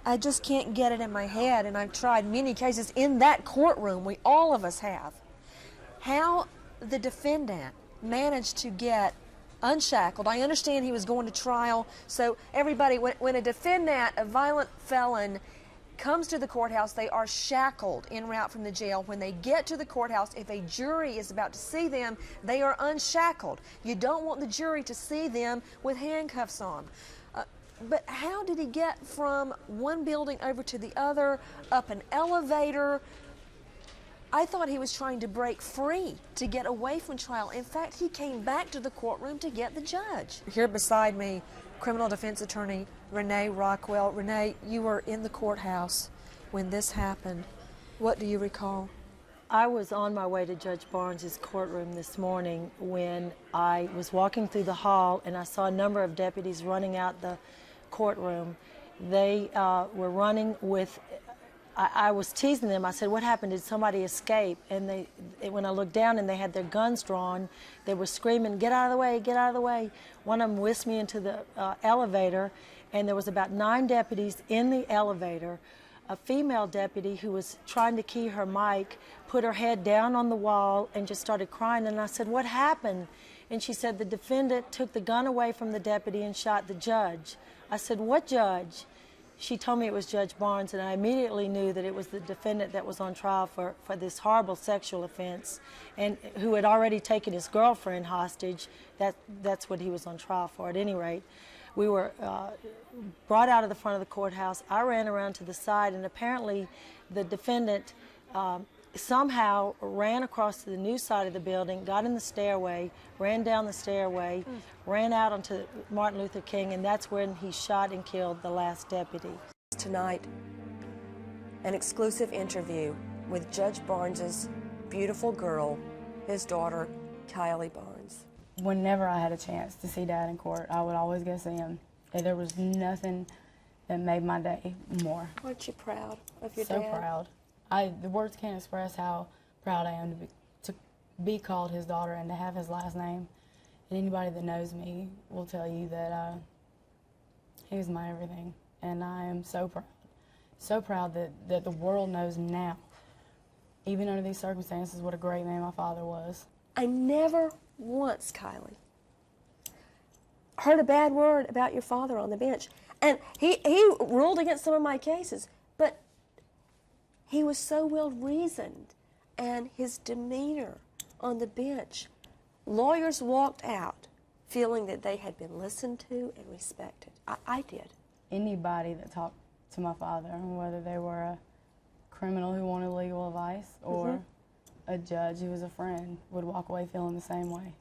I just can't get it in my head, and I've tried many cases in that courtroom, all of us have, how the defendant managed to get unshackled. I understand he was going to trial, so everybody, when a defendant, a violent felon, comes to the courthouse, they are shackled en route from the jail. When they get to the courthouse, if a jury is about to see them, they are unshackled. You don't want the jury to see them with handcuffs on. But how did he get from one building over to the other, up an elevator? I thought he was trying to break free to get away from trial. In fact, he came back to the courtroom to get the judge. Here beside me, criminal defense attorney Renee Rockwell. Renee, you were in the courthouse when this happened. What do you recall? I was on my way to Judge Barnes's courtroom this morning when I was walking through the hall and I saw a number of deputies running out the courtroom. They were running with, I was teasing them. I said, what happened? Did somebody escape? And when I looked down and they had their guns drawn, they were screaming, get out of the way, get out of the way. One of them whisked me into the elevator, and there was about 9 deputies in the elevator. A female deputy who was trying to key her mic put her head down on the wall and just started crying. And I said, what happened? And she said the defendant took the gun away from the deputy and shot the judge. I said, what judge? She told me it was Judge Barnes, and I immediately knew that it was the defendant that was on trial for this horrible sexual offense, and who had already taken his girlfriend hostage. That's what he was on trial for. At any rate, we were brought out of the front of the courthouse. I ran around to the side, and apparently the defendant somehow ran across to the new side of the building, got in the stairway, ran down the stairway, ran out onto Martin Luther King, and that's when he shot and killed the last deputy. Tonight, an exclusive interview with Judge Barnes's beautiful girl, his daughter, Kylie Barnes. Whenever I had a chance to see Dad in court, I would always go see him. And there was nothing that made my day more. Aren't you proud of your dad? So proud. The words can't express how proud I am to be called his daughter and to have his last name. And anybody that knows me will tell you that he was my everything. And I am so proud that the world knows now, even under these circumstances, what a great man my father was. I never once, Kylie, heard a bad word about your father on the bench. And he ruled against some of my cases, but he was so well-reasoned, and his demeanor on the bench. Lawyers walked out feeling that they had been listened to and respected. I did. Anybody that talked to my father, whether they were a criminal who wanted legal advice or a judge who was a friend, would walk away feeling the same way.